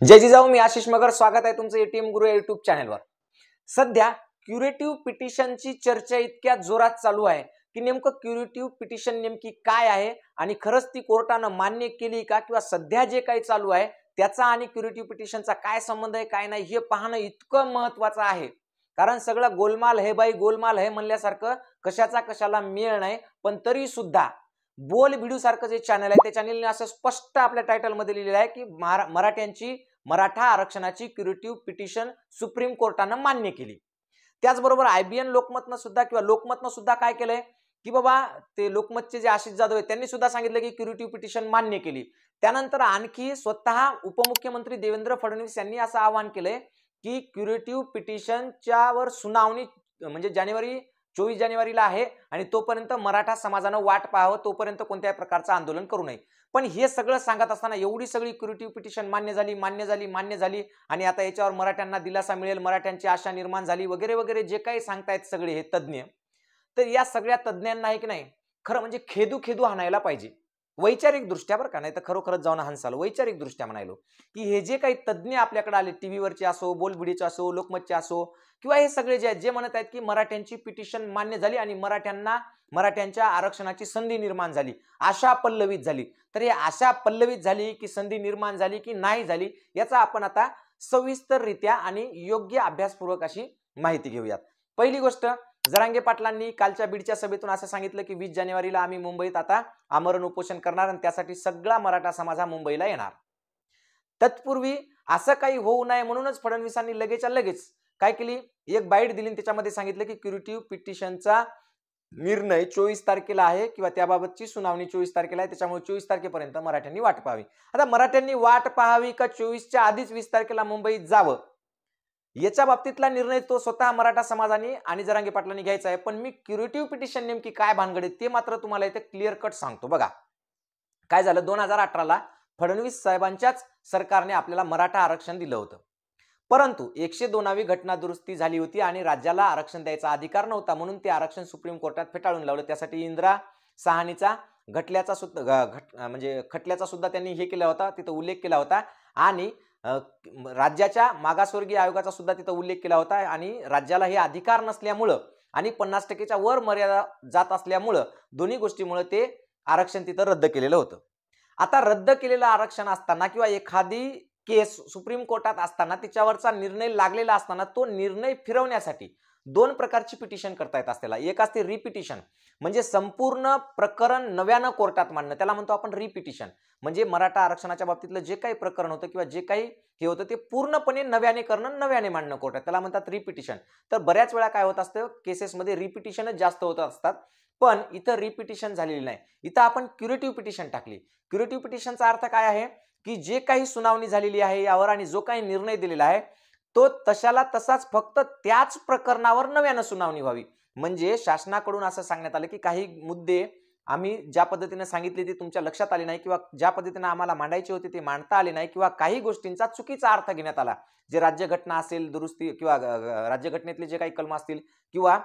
जय जिजाऊ, मी आशिष मगर. स्वागत आहे तुमचं एटीएम गुरु या युट्यूब चॅनलवर. सध्या क्युरेटिव्ह पिटिशनची चर्चा इतक्या जोरात चालू आहे की नेमकं क्युरेटिव्ह पिटिशन नेमकी काय आहे आणि खरंच ती कोर्टानं मान्य केली का, किंवा सध्या जे काही चालू आहे त्याचा आणि क्युरेटिव्ह पिटिशनचा काय संबंध आहे काय नाही हे पाहणं इतकं महत्वाचं आहे. कारण सगळं गोलमाल है बाई गोलमाल है म्हणल्यासारखं कशाचा कशाला मेळ नाही. पण तरी सुद्धा बोल भिडू सारखं जे चॅनल आहे त्या चॅनलने असं स्पष्ट आपल्या टायटल मध्ये लिहिलेलं आहे की मराठ्यांची मराठा आरक्षणाची क्युरेटिव्ह पिटिशन सुप्रीम कोर्टानं मान्य केली. त्याचबरोबर आयबीएन लोकमतनं सुद्धा किंवा लोकमतनं सुद्धा काय केलंय की बाबा ते लोकमतचे जे आशिष जाधव आहेत त्यांनी सुद्धा सांगितलं की क्युरेटिव्ह पिटिशन मान्य केली. त्यानंतर आणखी स्वतः उपमुख्यमंत्री देवेंद्र फडणवीस यांनी असं आवाहन केलंय की क्युरेटिव्ह पिटिशनच्या वर सुनावणी म्हणजे 24 जानेवारीला आहे आणि तोपर्यंत मराठा समाजानं वाट पाहावं, तोपर्यंत कोणत्याही प्रकारचं आंदोलन करू नये. पण हे सगळं सांगत असताना एवढी सगळी क्युरेटिव्ह पिटिशन मान्य झाली आणि आता याच्यावर मराठ्यांना दिलासा मिळेल, मराठ्यांची आशा निर्माण झाली वगैरे वगैरे जे काही सांगतायत सगळे हे तज्ञ, तर या सगळ्या तज्ञांना आहे की नाही खरं म्हणजे खेदू हाणायला पाहिजे. वैचारिक दृष्ट्या बरं का, नाही तर खरोखरच जाऊन हंसाल. वैचारिक दृष्ट्या म्हणायलो की हे जे काही तज्ञ आपल्याकडे आले, टीव्हीवरचे असो, बोलबिडीचे असो, लोकमतचे असो, किंवा हे सगळे जे आहेत जे म्हणत आहेत की मराठ्यांची पिटिशन मान्य झाली आणि मराठ्यांच्या आरक्षणाची संधी निर्माण झाली, आशा पल्लवित झाली, तर हे आशा पल्लवित झाली की संधी निर्माण झाली की नाही झाली याचा आपण आता सविस्तररित्या आणि योग्य अभ्यासपूर्वक अशी माहिती घेऊयात. पहिली गोष्ट, जरांगे पाटलांनी कालच्या बीडच्या सभेतून असं सांगितलं की 20 जानेवारीला आम्ही मुंबईत आता आमरण उपोषण करणार आणि त्यासाठी सगळा मराठा समाज हा मुंबईला येणार. तत्पूर्वी असं काही होऊ नये म्हणूनच फडणवीसांनी लगेच काय केली, एक बाईट दिली, त्याच्यामध्ये सांगितलं की क्युरेटिव्ह पिटिशनचा निर्णय 24 तारखेला आहे किंवा त्याबाबतची सुनावणी 24 तारखेला आहे, त्याच्यामुळे 24 तारखेपर्यंत मराठ्यांनी वाट पाहावी. आता मराठ्यांनी वाट पाहावी का 24च्या आधीच 20 तारखेला मुंबईत जावं याच्या बाबतीतला निर्णय तो स्वतः मराठा समाजाने आणि जरांगे पाटलांनी घ्यायचा आहे. पण मी क्युरेटिव्ह पिटिशन नेमकी काय भानगड आहे ते मात्र तुम्हाला इथे क्लिअर कट सांगतो. बघा काय झालं, 2018ला फडणवीस साहेबांच्याच सरकारने आपल्याला मराठा आरक्षण दिलं होतं, परंतु 102वी घटना दुरुस्ती झाली होती आणि राज्याला आरक्षण द्यायचा अधिकार नव्हता म्हणून ते आरक्षण सुप्रीम कोर्टात फेटाळून लावलं. त्यासाठी इंदिरा साहनीचा खटल्याचा सुद्धा त्यांनी हे केला होता, तिथं उल्लेख केला होता आणि राज्याच्या मागासवर्गीय आयोगाचा सुद्धा तिथं उल्लेख केला होता आणि राज्याला हे अधिकार नसल्यामुळं आणि 50%च्या वर मर्यादा जात असल्यामुळं दोन्ही गोष्टीमुळे ते आरक्षण तिथं रद्द केलेलं होतं. आता रद्द केलेलं आरक्षण असताना किंवा एखादी केस सुप्रीम कोर्टात असताना तिच्यावरचा निर्णय लागलेला असताना तो निर्णय फिरवण्यासाठी दोन प्रकारची पिटिशन करता येत असते. एक असते रिपिटिशन, म्हणजे संपूर्ण प्रकरण नव्यानं कोर्टात मांडणं, त्याला म्हणतो आपण रिपिटिशन. म्हणजे मराठा आरक्षणाच्या बाबतीतलं जे काही प्रकरण होतं किंवा जे काही हे होतं ते पूर्णपणे नव्याने करणं, नव्याने मांडणं कोर्टात, त्याला म्हणतात रिपिटिशन. तर बऱ्याच वेळा काय होत असतं, केसेसमध्ये रिपिटिशनच जास्त होत असतात. पण इथं रिपिटिशन झालेली नाही, इथं आपण क्युरेटिव्ह पिटिशन टाकली. क्युरेटिव्ह पिटिशनचा अर्थ काय आहे की जे काही सुनावणी झालेली आहे यावर आणि जो काही निर्णय दिलेला आहे तो तशाला तसाच, फक्त त्याच प्रकरणावर नव्यानं सुनावणी व्हावी. म्हणजे शासनाकडून असं सांगण्यात आलं की काही मुद्दे आम्ही ज्या पद्धतीने सांगितले ते तुमच्या लक्षात आले नाही किंवा ज्या पद्धतीने आम्हाला मांडायचे होते ते मांडता आले नाही किंवा काही गोष्टींचा चुकीचा अर्थ घेण्यात आला. जे राज्यघटना असेल दुरुस्ती किंवा राज्यघटनेतले जे काही कलम असतील किंवा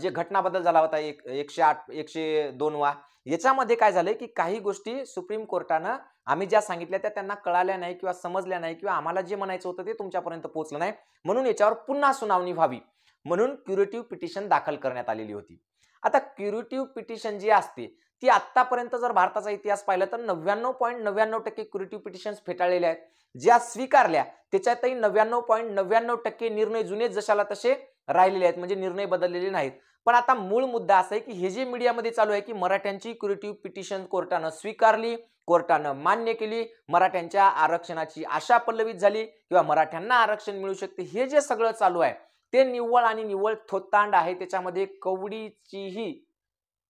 जे घटना बदल झाला होता 108 102 याच्यामध्ये काय झालंय की काही गोष्टी सुप्रीम कोर्टानं आम्ही ज्या सांगितल्या त्या त्यांना कळाल्या नाही किंवा समजल्या नाही किंवा आम्हाला जे म्हणायचं होतं ते तुमच्यापर्यंत पोहोचलं नाही, म्हणून याच्यावर पुन्हा सुनावणी व्हावी म्हणून क्युरेटिव्ह पिटिशन दाखल करण्यात आलेली होती. आता क्युरेटिव्ह पिटिशन जी असते ती आतापर्यंत जर भारताचा इतिहास पाहिला तर 99.99% क्युरेटिव्ह पिटिशन्स फेटाळलेले आहेत. ज्या स्वीकारल्या त्याच्यातही 99.99% निर्णय जुने जशाला तसे राहिलेले आहेत, म्हणजे निर्णय बदललेले नाहीत. पण आता मूळ मुद्दा असा आहे की हे जे मीडियामध्ये चालू आहे की मराठ्यांची क्युरेटिव्ह पिटिशन कोर्टानं स्वीकारली, कोर्टानं मान्य केली, मराठ्यांच्या आरक्षणाची आशा पल्लवित झाली किंवा मराठ्यांना आरक्षण मिळू शकते, हे जे सगळं चालू आहे ते निव्वळ आणि निव्वळ थोतांड आहे. त्याच्यामध्ये कवडीचीही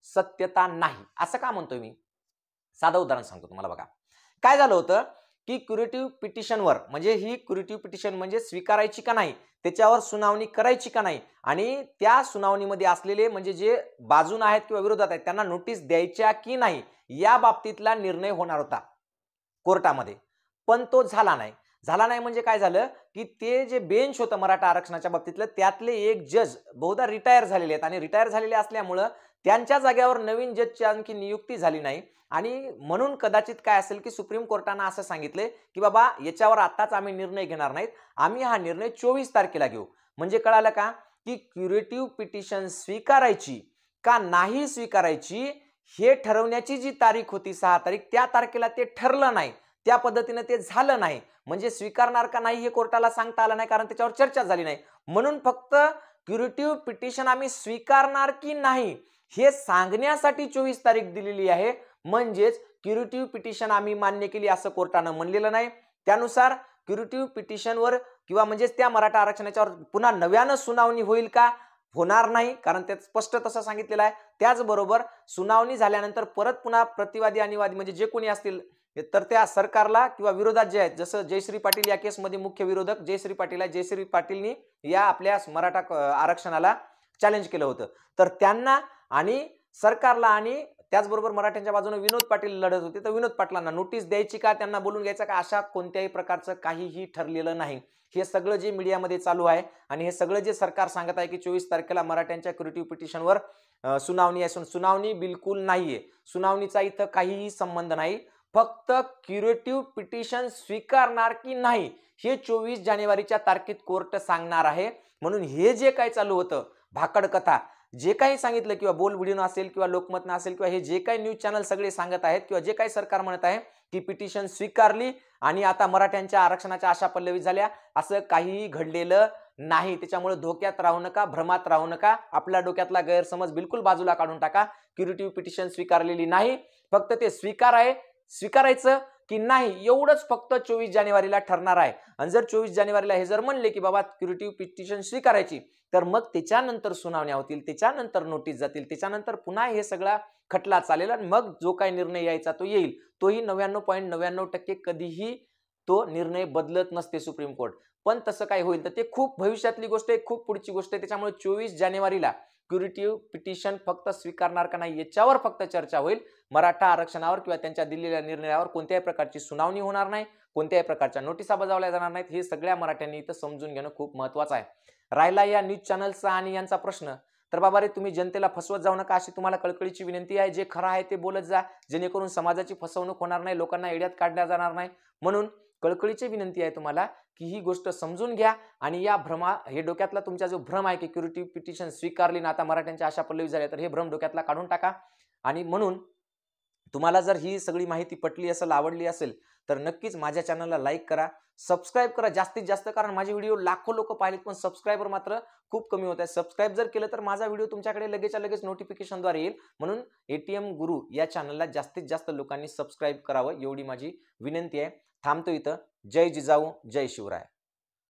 सत्यता नाही. असं का म्हणतोय मी, साधं उदाहरण सांगतो तुम्हाला. बघा काय झालं होतं की क्युरेटिव्ह पिटिशनवर, म्हणजे ही क्युरेटिव्ह पिटिशन म्हणजे स्वीकारायची का नाही, त्याच्यावर सुनावणी करायची का नाही आणि त्या सुनावणीमध्ये असलेले म्हणजे जे बाजून आहेत किंवा विरोधात आहेत त्यांना नोटीस द्यायच्या की नाही या बाबतीतला निर्णय होणार होता कोर्टामध्ये. पण तो झाला नाही. म्हणजे काय झालं की ते जे बेंच होतं मराठा आरक्षणाच्या बाबतीतलं त्यातले एक जज बहुधा रिटायर झालेले आहेत आणि रिटायर झालेले असल्यामुळं त्यांच्या जागेवर नवीन जजची आणखी नियुक्ती झाली नाही आणि म्हणून कदाचित काय असेल की सुप्रीम कोर्टानं असं सांगितलंय की बाबा याच्यावर आताच आम्ही निर्णय घेणार नाहीत, आम्ही हा निर्णय 24 तारखेला घेऊ. म्हणजे कळालं का की क्युरेटिव्ह पिटिशन स्वीकारायची का नाही स्वीकारायची हे ठरवण्याची जी तारीख होती 6 तारीख, त्या तारखेला ते ठरलं नाही, त्या पद्धतीने ते झालं नाही. म्हणजे स्वीकारणार का नाही हे कोर्टाला सांगता आलं नाही, कारण त्याच्यावर चर्चा झाली नाही. म्हणून फक्त क्युरेटिव्ह पिटिशन आम्ही स्वीकारणार की नाही हे सांगण्यासाठी 24 तारीख दिलेली आहे. म्हणजेच क्युरेटिव्ह पिटिशन आम्ही मान्य केली असं कोर्टानं म्हणलेलं नाही. त्यानुसार क्युरेटिव्ह पिटिशनवर किंवा म्हणजेच त्या मराठा आरक्षणाच्यावर पुन्हा नव्यानं सुनावणी होईल का? होणार नाही, कारण त्यात स्पष्ट तसं सांगितलेलं आहे. त्याचबरोबर सुनावणी झाल्यानंतर परत पुन्हा प्रतिवादी आणि वादी म्हणजे जे कोणी असतील तर त्या सरकारला किंवा विरोधात जे आहेत, जसं जयश्री पाटील या केसमध्ये मुख्य विरोधक जयश्री पाटील आहे, जयश्री पाटीलनी या आपल्या मराठा आरक्षणाला चॅलेंज केलं होतं, तर त्यांना आणि सरकारला आणि त्याचबरोबर मराठ्यांच्या बाजूने विनोद पाटील लढत होते, तर विनोद पाटलांना नोटीस द्यायची का, त्यांना बोलून घ्यायचं का, अशा कोणत्याही प्रकारचं काहीही ठरलेलं नाही. हे सगळं जे मीडियामध्ये चालू आहे आणि हे सगळं जे सरकार सांगत आहे की 24 तारखेला मराठ्यांच्या क्युरेटिव्ह पिटिशनवर सुनावणी आहे, सुनावणी बिलकुल नाहीये. सुनावणीचा इथं काहीही संबंध नाही. फक्त क्युरेटिव्ह पिटिशन स्वीकारणार की नाही हे 24 जानेवारीच्या तारखेत कोर्ट सांगणार आहे. म्हणून हे जे काही चालू होतं भाकड कथा, जे काही सांगितलं किंवा बोल व्हिडिओ असेल किंवा लोकमतनं असेल किंवा हे जे काही न्यूज चॅनल सगळे सांगत आहेत किंवा जे काही सरकार म्हणत आहे की पिटिशन स्वीकारली आणि आता मराठ्यांच्या आरक्षणाच्या आशा पल्लवित झाल्या, असं काहीही घडलेलं नाही. त्याच्यामुळे धोक्यात राहू नका, भ्रमात राहू नका, आपल्या डोक्यातला गैरसमज बिलकुल बाजूला काढून टाका. क्युरेटिव्ह पिटिशन स्वीकारलेली नाही, फक्त ते स्वीकारायचं की नाही एवढंच फक्त 24 जानेवारीला ठरणार आहे. आणि जर 24 जानेवारीला हे जर म्हणले की बाबा क्युरेटिव्ह पिटिशन स्वीकारायची, तर मग त्याच्यानंतर सुनावण्या होतील, त्याच्यानंतर नोटीस जातील, त्याच्यानंतर पुन्हा हे सगळा खटला चालेल आणि मग जो काही निर्णय यायचा तो येईल. तोही 99.99% कधीही तो निर्णय बदलत नसते सुप्रीम कोर्ट. पण तसं काय होईल तर ते खूप भविष्यातली गोष्ट आहे, खूप पुढची गोष्ट आहे. त्याच्यामुळे 24 जानेवारीला क्युरेटिव्ह पिटिशन फक्त स्वीकारणार का नाही याच्यावर फक्त चर्चा होईल. मराठा आरक्षणावर किंवा त्यांच्या दिलेल्या निर्णयावर कोणत्याही प्रकारची सुनावणी होणार नाही, कोणत्याही प्रकारच्या नोटिसा बजावल्या जाणार नाहीत. हे सगळ्या मराठ्यांनी इथं समजून घेणं खूप महत्वाचं आहे. राहिला या न्यूज चॅनलचा आणि यांचा प्रश्न, तर बाबा रे तुम्ही जनतेला फसवत जाऊ नका अशी तुम्हाला कळकळीची विनंती आहे. जे खरं आहे ते बोलत जा, जेणेकरून समाजाची फसवणूक होणार नाही, लोकांना एड्यात काढल्या जाणार नाही. म्हणून कळकळीची विनंती आहे तुम्हाला की ही गोष्ट समजून घ्या आणि या हे डोक्यातला तुमचा जो भ्रम आहे की क्युरेटिव्ह पिटिशन स्वीकारली ना आता मराठ्यांच्या आशा पल्लवी झाल्या, तर हे भ्रम डोक्यातला काढून टाका. आणि म्हणून तुम्हाला जर ही सगळी माहिती पटली असेल, आवडली असेल, तर नक्कीच माझ्या चॅनलला लाईक करा, सबस्क्राईब करा जास्तीत जास्त, कारण माझे व्हिडिओ लाखो लोक पाहिलेत पण सबस्क्रायबर मात्र खूप कमी होत आहे. सबस्क्राईब जर केलं तर माझा व्हिडिओ तुमच्याकडे लगेचच्या लगेच नोटिफिकेशनद्वारे येईल. म्हणून एटीएम गुरु या चॅनलला जास्तीत जास्त लोकांनी सबस्क्राईब करावं एवढी माझी विनंती आहे. थांबतो इथं. जय जिजाऊ, जय शिवराय.